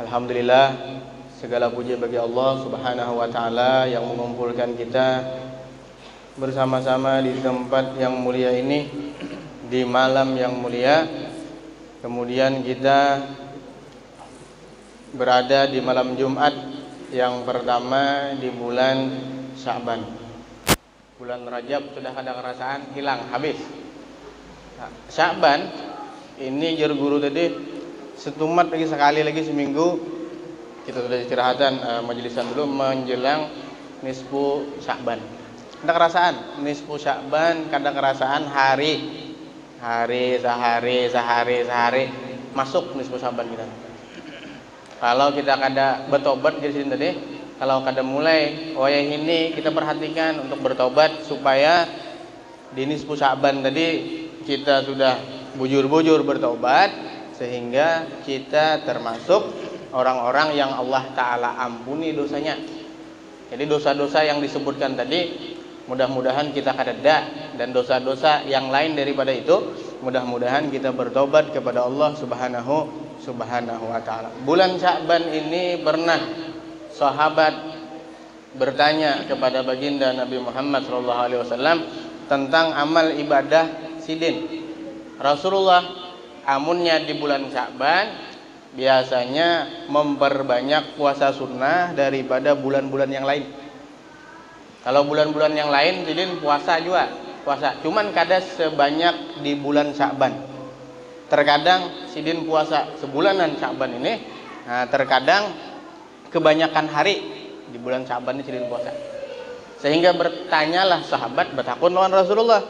Alhamdulillah, segala puji bagi Allah Subhanahu wa taala yang mengumpulkan kita bersama-sama di tempat yang mulia ini, di malam yang mulia. Kemudian kita berada di malam Jumat yang pertama di bulan Sya'ban. Bulan Rajab sudah ada kerasaan hilang, habis. Sya'ban ini jur guru tadi setumat lagi sekali lagi seminggu kita sudah istirahatan majelisan dulu menjelang nisfu Sya'ban. Ada kerasaan nisfu Sya'ban, kada kerasaan hari sehari masuk nisfu Sya'ban kita. Kalau kita kada bertobat di sini tadi, kalau kada mulai wayah ini kita perhatikan untuk bertobat supaya di nisfu Sya'ban tadi kita sudah bujur-bujur bertobat sehingga kita termasuk orang-orang yang Allah Ta'ala ampuni dosanya. Jadi dosa-dosa yang disebutkan tadi mudah-mudahan kita kadada, dan dosa-dosa yang lain daripada itu mudah-mudahan kita bertobat kepada Allah Subhanahu wa Ta'ala. Bulan Sya'ban ini pernah sahabat bertanya kepada baginda Nabi Muhammad SAW tentang amal ibadah sidin. Rasulullah amunnya di bulan Sya'ban biasanya memperbanyak puasa sunnah daripada bulan-bulan yang lain. Kalau bulan-bulan yang lain sidin puasa juga, puasa. Cuman kada sebanyak di bulan Sya'ban. Terkadang sidin puasa sebulanan Sya'ban ini, terkadang kebanyakan hari di bulan Sya'ban ini sidin puasa. Sehingga bertanyalah sahabat bertakun lawan Rasulullah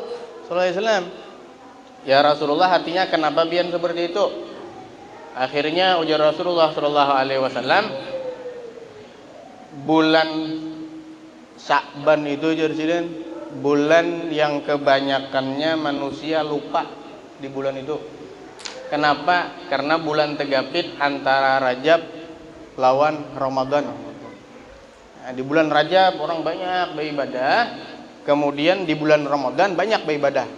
sallallahu alaihi wasallam, ya Rasulullah, artinya kenapa bian seperti itu? Akhirnya ujar Rasulullah sallallahu alaihi wasallam, bulan Sya'ban itu jadi bulan yang kebanyakannya manusia lupa di bulan itu. Kenapa? Karena bulan tegapit antara Rajab lawan Ramadan. Nah, di bulan Rajab orang banyak beribadah, kemudian di bulan Ramadan banyak beribadah.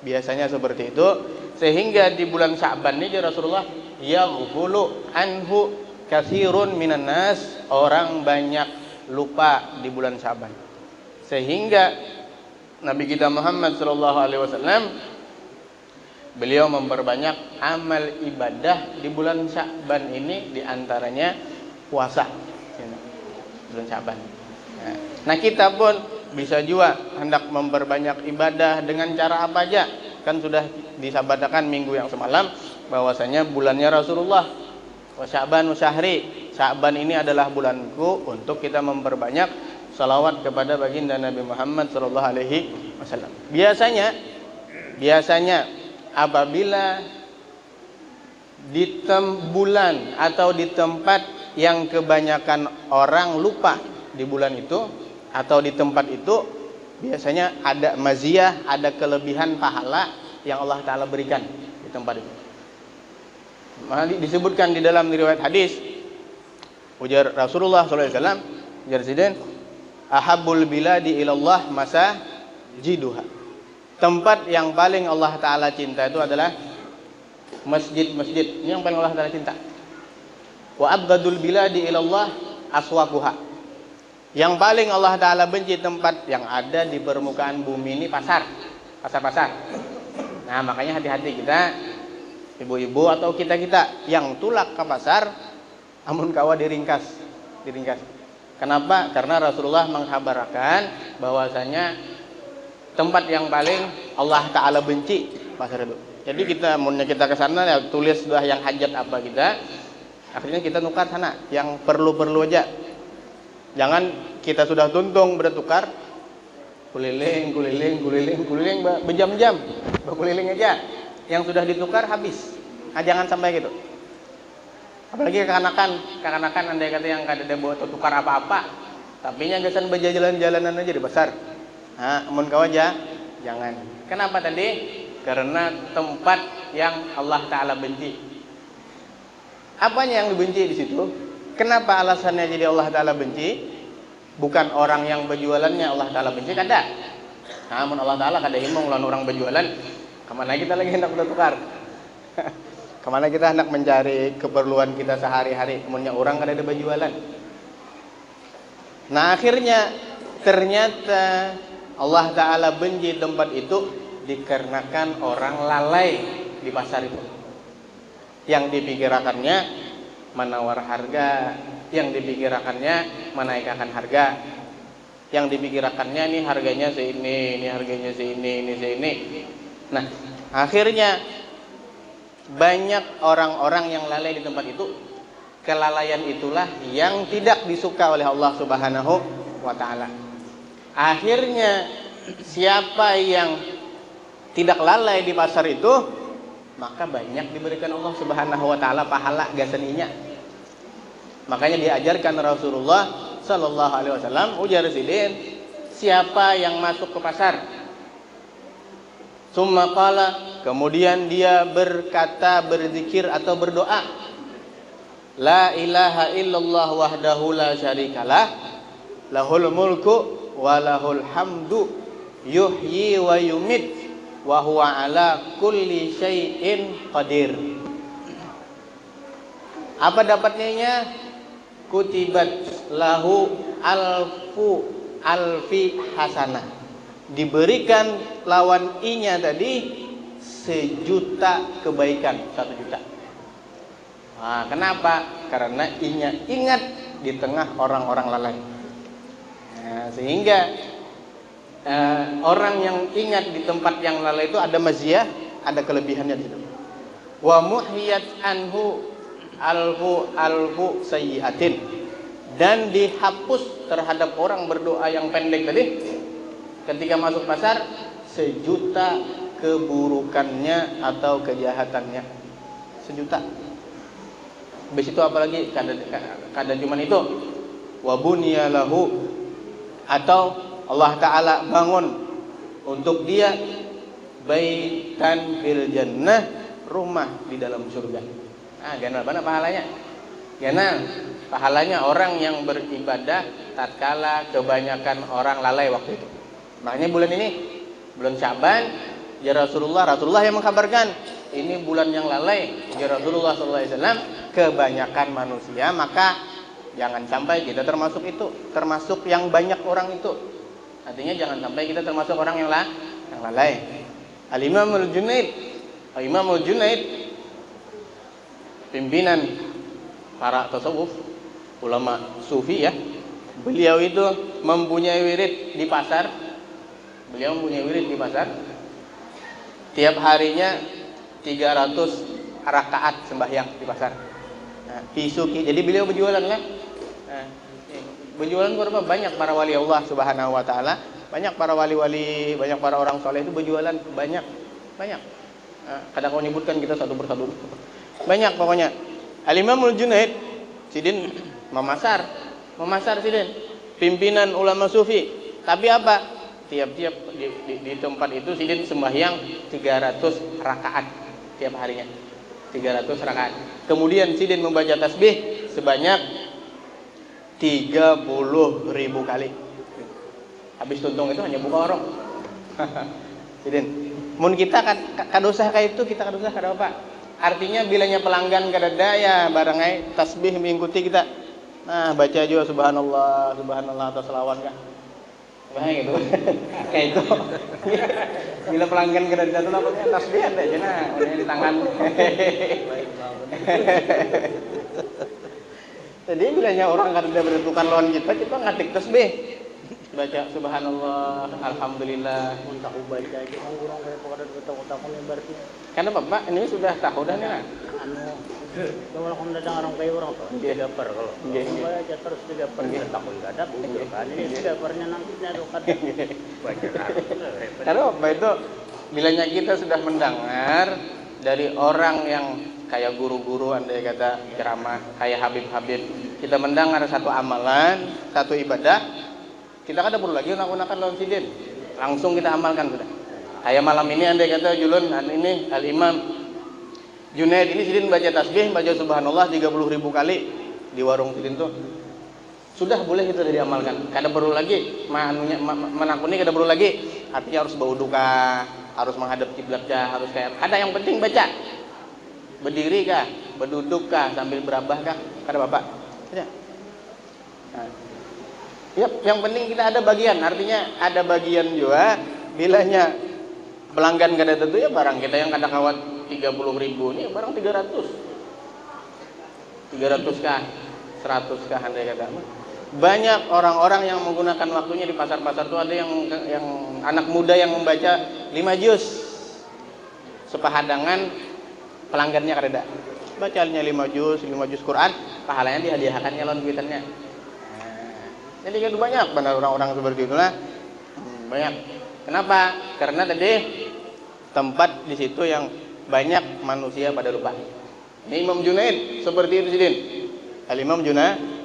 Biasanya seperti itu, sehingga di bulan Sya'ban ini Rasulullah yaghfulu anhu katsirun minan nas, orang banyak lupa di bulan Sya'ban. Sehingga Nabi kita Muhammad sallallahu alaihi wasallam beliau memperbanyak amal ibadah di bulan Sya'ban ini, di antaranya puasa. Bulan Sya'ban. Nah, kita pun bisa juga hendak memperbanyak ibadah dengan cara apa aja. Kan sudah disabadakan minggu yang semalam bahwasanya bulannya Rasulullah, wa Sya'banu syahri, Sya'ban ini adalah bulanku, untuk kita memperbanyak salawat kepada baginda Nabi Muhammad sallallahu alaihi wasallam. Biasanya apabila di bulan atau di tempat yang kebanyakan orang lupa di bulan itu atau di tempat itu, biasanya ada maziyah, ada kelebihan pahala yang Allah Ta'ala berikan di tempat itu. Disebutkan di dalam riwayat hadis, ujar Rasulullah SAW, ujar Sidin, ahabbul biladi ilallah masajiduha. Tempat yang paling Allah Ta'ala cinta itu adalah masjid-masjid. Ini yang paling Allah Ta'ala cinta. Wa abghadul biladi ilallah aswaquha. Yang paling Allah Ta'ala benci tempat yang ada di permukaan bumi ini pasar-pasar. Nah, makanya hati-hati kita, ibu-ibu atau kita-kita yang tulak ke pasar, amun kawa diringkas. Kenapa? Karena Rasulullah menghabarkan bahwasanya tempat yang paling Allah Ta'ala benci pasar itu. Jadi kita amunnya kita ke sana ya tulis sudah yang hajat apa kita, akhirnya kita nukar sana yang perlu-perlu aja. Jangan kita sudah tuntung bertukar keliling berjam-jam berkeliling aja, yang sudah ditukar habis. Jangan sampai gitu. Apalagi kekanakan andai kata yang kada ada buat tukar apa-apa, tapi nyagasan berjalan-jalanan aja di pasar. Amun kau aja jangan. Kenapa tadi? Karena tempat yang Allah Ta'ala benci. Apanya yang dibenci di situ? Kenapa alasannya jadi Allah Ta'ala benci? Bukan orang yang berjualannya Allah Ta'ala benci, kada. Namun Allah Ta'ala kada himong lawan orang berjualan, kemana kita lagi hendak bertukar. Kemana kita hendak mencari keperluan kita sehari-hari, kemudian orang kan ada berjualan. Nah akhirnya ternyata Allah Ta'ala benci tempat itu dikarenakan orang lalai di pasar itu. Yang dipikirkannya menawar harga, yang dipikirkannya menaikkan harga, yang dipikirkannya ini harganya seini, ini harganya seini, ini seini. Nah akhirnya banyak orang-orang yang lalai di tempat itu. Kelalaian itulah yang tidak disuka oleh Allah Subhanahu wa Ta'ala. Akhirnya siapa yang tidak lalai di pasar itu, maka banyak diberikan Allah Subhanahu wa Ta'ala pahala gasaninya. Makanya diajarkan Rasulullah sallallahu alaihi wasallam, ujar sidin, siapa yang masuk ke pasar, summa qala, kemudian dia berkata, berzikir atau berdoa, la ilaha illallah wahdahu la syarikalah, lahul mulku wa lahul hamdu, yuhyi wa yumit, wa huwa ala kulli syai'in qadir. Apa dapatnya? Kutibat lahu alfi hasanah. Diberikan lawan i-nya tadi 1.000.000 kebaikan, 1 juta. Nah, kenapa? Karena i-nya ingat di tengah orang-orang lalai. Nah, sehingga orang yang ingat di tempat yang lalai itu ada maziyah, ada kelebihannya di situ. Wa muhiyat anhu alfu sayyiatin, dan dihapus terhadap orang berdoa yang pendek tadi ketika masuk pasar 1.000.000 keburukannya atau kejahatannya, 1.000.000. Habis itu apalagi kada cuman itu, wa bunyalahu, atau Allah Ta'ala bangun untuk dia baitan fil jannah, rumah di dalam surga. Ganal mana pahalanya? Ganal pahalanya orang yang beribadah tatkala kebanyakan orang lalai waktu itu. Makanya bulan ini, bulan Sya'ban, ya Rasulullah yang mengkabarkan, ini bulan yang lalai, ya Rasulullah SAW, kebanyakan manusia, maka jangan sampai kita termasuk itu, termasuk yang banyak orang itu. Artinya jangan sampai kita termasuk orang yang lalai. Al-Imam Al-Junaid, pimpinan para tasawuf, ulama sufi ya, beliau itu mempunyai wirid di pasar. Beliau mempunyai wirid di pasar. Tiap harinya 300 rakaat sembahyang di pasar. Nah, fisuki. Jadi beliau berjualan kan? Nah, berjualan berapa? Banyak para wali Allah Subhanahu wa Ta'ala, banyak para wali-wali, banyak para orang soleh itu berjualan banyak. Nah, kadang kau nyebutkan kita satu persatu. Banyak pokoknya. Al-Imam Al-Junaid sidin memasar sidin, pimpinan ulama sufi. Tapi apa? Tiap-tiap di tempat itu sidin sembahyang 300 rakaat tiap harinya. 300 rakaat. Kemudian sidin membaca tasbih sebanyak 30.000 kali. Habis tuntung itu hanya buka warung. Sidin, mun kita kada usah kayak itu, kita kada usah kada apa. Artinya bilanya pelanggan kada daya barangai tasbih mengikuti kita. Nah, baca juga subhanallah atau selawat kah? Kayak gitu. Kayak itu. Bila pelanggan kada daya itu namanya tasbih ada aja nah, di tangan. Jadi bilanya orang kada daya menentukan lawan kita ngatik tasbih. Baca subhanallah, alhamdulillah, muntah baca aja orang kayak pada tahu-tahu nih berarti. Karena Bapak ini sudah tahu dah nih. Kalau kamu datang orang kayak orang tuh, dia dapar kalau. Baca terus dia dapar, dia takut enggak ada buku kan. Ini dia daparnya nantinya tuh kan. Baca. Karena Bapak itu bilanya kita sudah mendengar dari orang yang kayak guru-guru andai kata ceramah, kayak Habib-Habib, kita mendengar satu amalan, satu ibadah, kita kan perlu lagi gunakan lawan sidin, langsung kita amalkan sudah. Kayak malam ini andai kata julun ini Al-Imam Junaid ini sidin baca tasbih, baca subhanallah 30.000 kali di warung sidin tuh, sudah boleh itu diamalkan. Kada perlu lagi menakuni, kada perlu lagi. Artinya harus bau duka, harus menghadap kiblatnya, harus kayak ada yang penting baca. berdiri kah, berduduk kah, sambil berabah kah, kada bapak. Ya. Nah. Yap, yang penting kita ada bagian, artinya ada bagian juga. Bilanya pelanggan kada tentu ya barang kita yang kada kawat 30.000 ini barang 300 kah, 100 kah andai kata. Banyak orang-orang yang menggunakan waktunya di pasar-pasar itu, ada yang anak muda yang membaca 5 juz sepahadangan pelanggannya kada. Bacanya 5 juz Quran, pahalanya dihadiahkan nyalon duitannya. Nah, jadi kan banyak benar orang-orang seperti itulah. Banyak. Kenapa? Karena tadi tempat di situ yang banyak manusia pada lupa. Ini Imam Junaid seperti itu sidin. Al-Imam Junaid.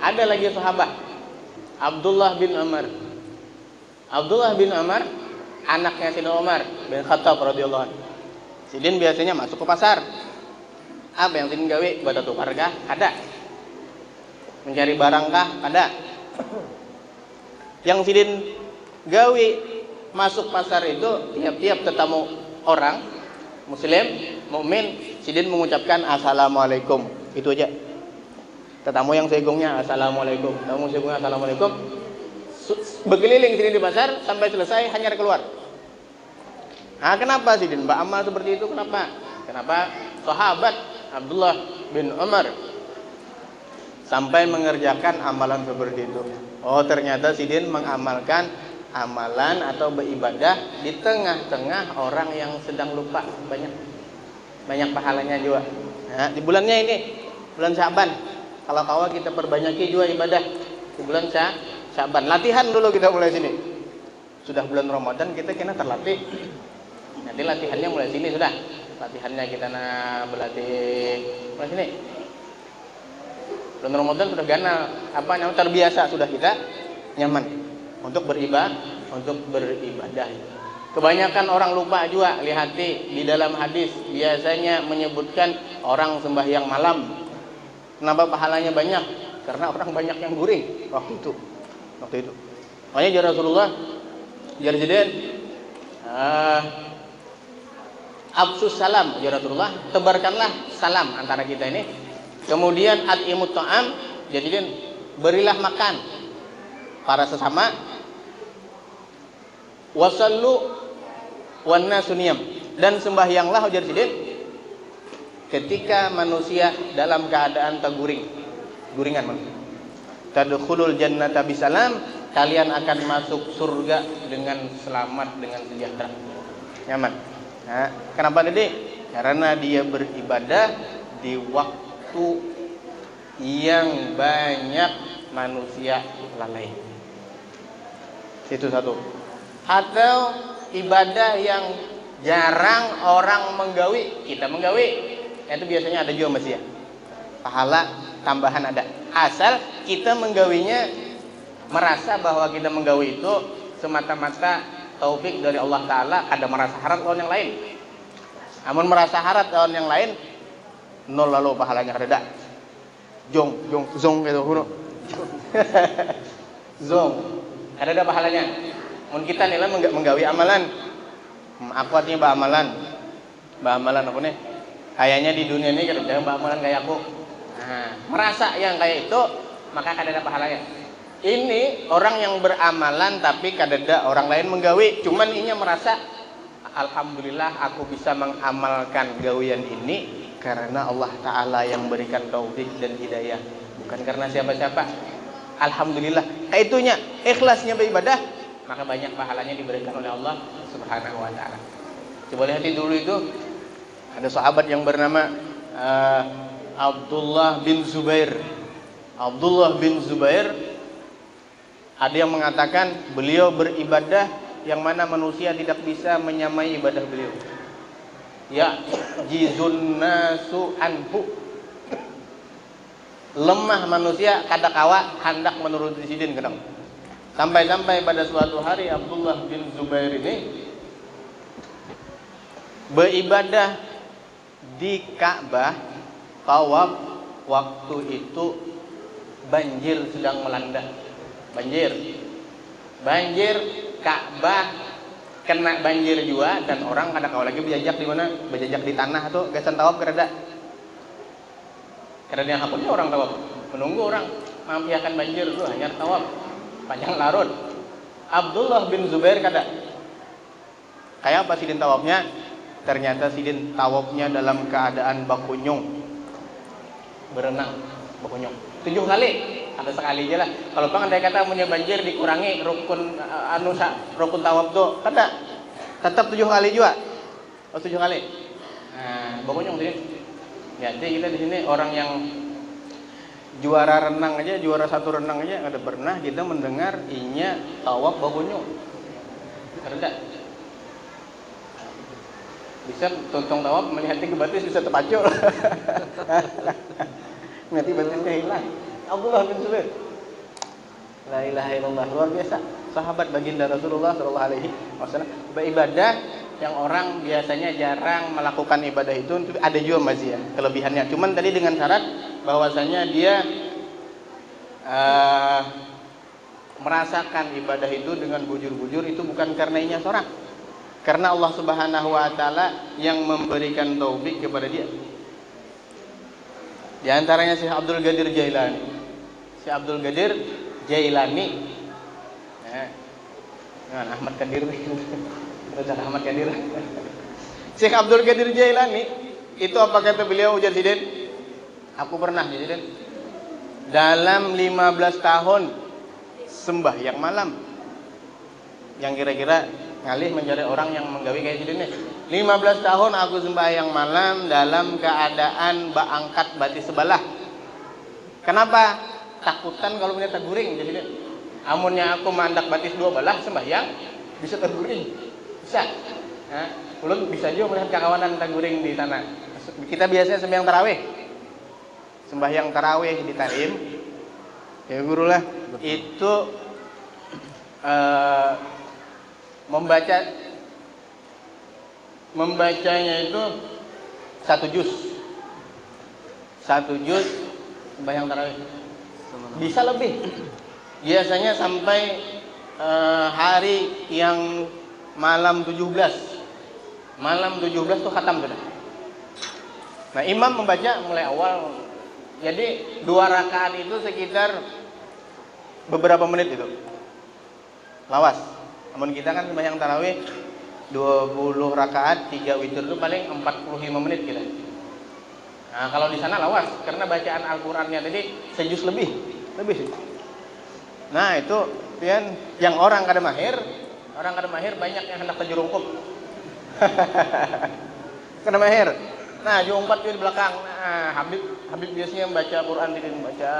Ada lagi sahabat Abdullah bin Umar. Abdullah bin Umar anaknya Sayyidina Umar bin Khattab radhiyallahu anhu. Sidin biasanya masuk ke pasar. Apa yang sidin gawe? Buat tukar kah? Ada. Mencari barang kah? Ada. Yang sidin gawe masuk pasar itu tiap-tiap tetamu orang muslim mukmin sidin mengucapkan assalamualaikum. Itu aja. Tetamu yang segongnya assalamualaikum, tamu segongnya assalamualaikum. Berkeliling sini di pasar sampai selesai hanya keluar. Nah, kenapa sidin mbak amal seperti itu? Kenapa sahabat Abdullah bin Umar sampai mengerjakan amalan seperti itu? Oh, ternyata sidin mengamalkan amalan atau beribadah di tengah-tengah orang yang sedang lupa. Banyak pahalanya juga. Nah, di bulannya ini bulan Syaban, kalau kawa kita perbanyaki juga ibadah di bulan Syaban. Latihan dulu kita mulai sini. Sudah bulan Ramadan kita kena terlatih. Nanti latihannya mulai sini sudah. Latihannya kita berlatih mulai sini. Bulan Ramadan sudah ganal, terbiasa sudah kita nyaman untuk beribadah. Kebanyakan orang lupa juga. Lihati di dalam hadis biasanya menyebutkan orang sembahyang malam. Kenapa pahalanya banyak? Karena orang banyak yang guring waktu itu. Makanya ya Rasulullah jadi absus salam ya Rasulullah, tebarkanlah salam antara kita ini. Kemudian at'imut ta'am, jadi berilah makan para sesama. Wasallu wan nasu niyam, dan sembahyanglah ujar sidin ketika manusia dalam keadaan guringan manusia. Tadkhulul jannata bisalam, kalian akan masuk surga dengan selamat, dengan sejahtera, nyaman. Nah, kenapa tadi? Karena dia beribadah di waktu yang banyak manusia lalai. Itu satu. Atau ibadah yang jarang orang menggawi, kita menggawi. Itu biasanya ada juga masih ya. Pahala tambahan ada. Asal kita menggawinya merasa bahwa kita menggawi itu semata-mata taufik dari Allah Ta'ala, ada merasa harap lawan yang lain. Namun merasa harap lawan yang lain, nol lalu pahalanya kada. Zong gitu. Zong. Ada pahalanya. Mun kita nilai menggawi amalan. Aku artinya amalan aku nih. Kayaknya di dunia ini kerja amalan kayak aku. Nah, merasa yang kayak itu maka kadada pahalanya. Ini orang yang beramalan tapi kadada orang lain menggawi, cuman inya merasa alhamdulillah aku bisa mengamalkan gawian ini karena Allah Ta'ala yang berikan taufik dan hidayah, bukan karena siapa-siapa. Alhamdulillah, kayak itunya ikhlasnya beribadah, maka banyak pahalanya diberikan oleh Allah Subhanahu wa Ta'ala. Coba lihat dulu itu ada sahabat yang bernama Abdullah bin Zubair. Ada yang mengatakan beliau beribadah yang mana manusia tidak bisa menyamai ibadah beliau. Ya jizun nasu anhu, lemah manusia kada kawa hendak menuruti sidin kadang. Sampai-sampai pada suatu hari Abdullah bin Zubair ini beribadah di Ka'bah, tawaf. Waktu itu banjir sedang melanda. Banjir Ka'bah kena banjir juga dan orang kada kau lagi berjajak di mana, berjajak di tanah tuh gasan tawaf kerada. Karena yang hapunnya orang tawaf, menunggu orang mampiakan banjir dulu hanya tawaf panjang larut. Abdullah bin Zubair kada. Kayak apa sidin tawafnya? Ternyata sidin tawafnya dalam keadaan bakunyung, berenang bakunyung 7 kali. Ada sekali aja lah. Kalau bang andai kata punya banjir dikurangi rukun rukun tawaf tuh, kada tetap 7 kali juga. Oh 7 kali. Nah, bakunyung sini. Jadi kita di sini orang yang juara renang aja, juara 1 renang aja ada pernah kita mendengar inya tawaf bakunyung. Kada. Bisa tonton tawaf melihat ke batis bisa terpacul. Nanti batisnya hilang. Abdullah bin Zubair, la ilaha illallah, luar biasa. Sahabat baginda Rasulullah sallallahu alaihi wasallam. Beribadah yang orang biasanya jarang melakukan ibadah itu ada juga maziyah, kelebihannya. Cuman tadi dengan syarat bahwasanya dia merasakan ibadah itu dengan bujur-bujur, itu bukan karena inya seorang. Karena Allah Subhanahu wa taala yang memberikan taufik kepada dia. Di antaranya Syekh Abdul Qadir Jailani. Syekh Abdul Qadir Jailani. Ahmad Qadir. Ahmad Qadir. Syekh Abdul Qadir Jailani itu apa kata beliau ujar sidin? Aku pernah sidin dalam 15 tahun sembahyang malam. Yang kira-kira ngalih mencari orang yang menggawi kayak sidin nih. 15 tahun aku sembahyang malam dalam keadaan angkat batis sebelah. Kenapa? Takutan kalau punya terguring. Jadi amunnya aku mandak batis 2 belah sembahyang bisa terguring. Bisa. Nah, ulun bisa juga melihat kakawanan terguring di sana. Kita biasanya sembahyang tarawih. Sembahyang tarawih di Tarim. Ya guru lah. Itu membacanya itu 1 juz. 1 juz sembahyang tarawih. Bisa lebih. Biasanya sampai hari yang malam 17. Malam 17 tuh khatam sudah. Nah, imam membaca mulai awal. Jadi 2 rakaat itu sekitar beberapa menit itu. Lawas. Namun kita kan sembahyang tarawih 20 rakaat 3 witir itu paling 45 menit kita. Nah, kalau di sana lawas karena bacaan Al-Qur'annya tadi sejuz lebih sih. Nah, itu yang orang kada mahir banyak yang hendak terjerungkup. Kada mahir. Nah, jumpat di belakang. Nah, Habib biasanya membaca Quran tidak membaca,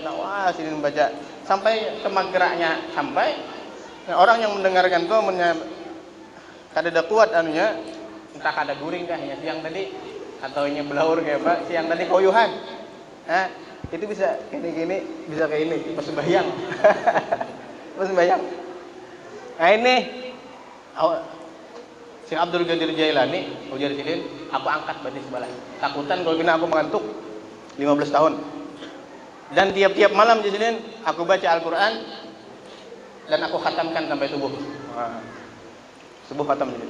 nawas ini membaca sampai kemak-geraknya sampai orang yang mendengarkan tuh kada ada kuat anunya, entah kada guring kah ya siang tadi atau nya belaur kayak apa siang tadi koyuhan. Nah, itu bisa gini bisa kayak ini pas sembahyang. Pas sembahyang. Nah, ini Syekh Abdul Qadir Jailani ujar sidin, aku angkat batis sebelah. Takutan kalau kena aku mengantuk 15 tahun. Dan tiap-tiap malam di sini aku baca Al-Qur'an dan aku khatamkan sampai subuh. Subuh khatam jadi.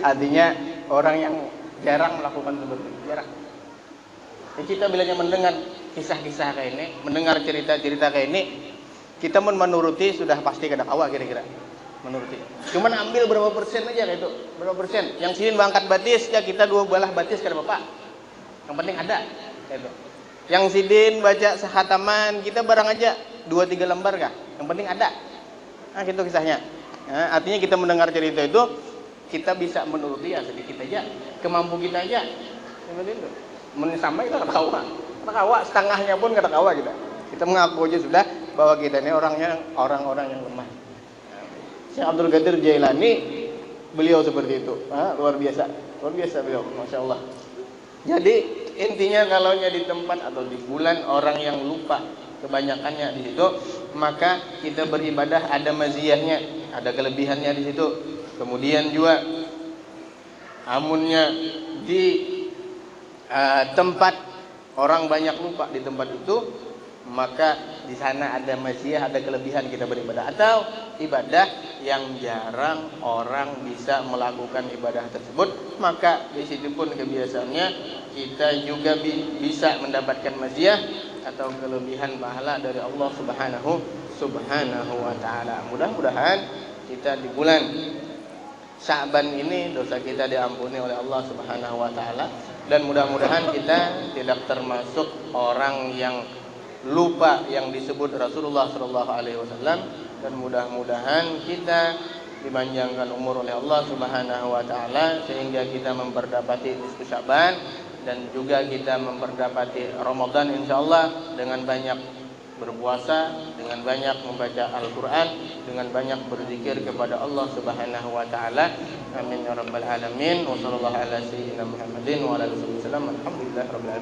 Artinya orang yang jarang melakukan seperti itu, jarang. Kita bilanya mendengar kisah-kisah kayak ini, mendengar cerita-cerita kayak ini, kita menuruti sudah pasti kada kawa kira-kira. Menuruti. Cuman ambil berapa persen aja itu, berapa persen. Yang sini mengangkat batis ya kita 2 belah batis kada Bapak. Yang penting ada itu. Yang sidin baca sehataman kita barang aja 2-3 lembar kah? Yang penting ada. Nah, gitu kisahnya. Nah, artinya kita mendengar cerita itu kita bisa menuruti ya sedikit aja, kemampu kita aja. Seperti itu. Sama kita kata kawa, setengahnya pun kata kawa kita. Kita mengaku aja sudah bahwa kita ini orang-orang yang lemah. Syekh Abdul Qadir Jailani beliau seperti itu. Luar biasa beliau, masya Allah. Jadi intinya kalau di tempat atau di bulan orang yang lupa kebanyakannya di situ, maka kita beribadah ada maziyahnya, ada kelebihannya di situ. Kemudian juga amunnya di tempat orang banyak lupa di tempat itu, maka di sana ada maziyah, ada kelebihan kita beribadah, atau ibadah yang jarang orang bisa melakukan ibadah tersebut, maka di situ pun kebiasaannya kita juga bisa mendapatkan maziyah atau kelebihan pahala dari Allah Subhanahu wa taala. Mudah-mudahan kita di bulan Sya'ban ini dosa kita diampuni oleh Allah Subhanahu wa taala, dan mudah-mudahan kita tidak termasuk orang yang lupa yang disebut Rasulullah sallallahu alaihi wasallam, dan mudah-mudahan kita dipanjangkan umur oleh Allah Subhanahu wa taala sehingga kita memperdapati nisfu Sya'ban dan juga kita memperdapati Ramadan insyaallah dengan banyak berpuasa, dengan banyak membaca Al-Qur'an, dengan banyak berzikir kepada Allah Subhanahu wa taala. Amin ya rabbal alamin. Wa sallallahu ala sayyidina Muhammadin wa ala alihi wasallam. Alhamdulillahirabbil alamin.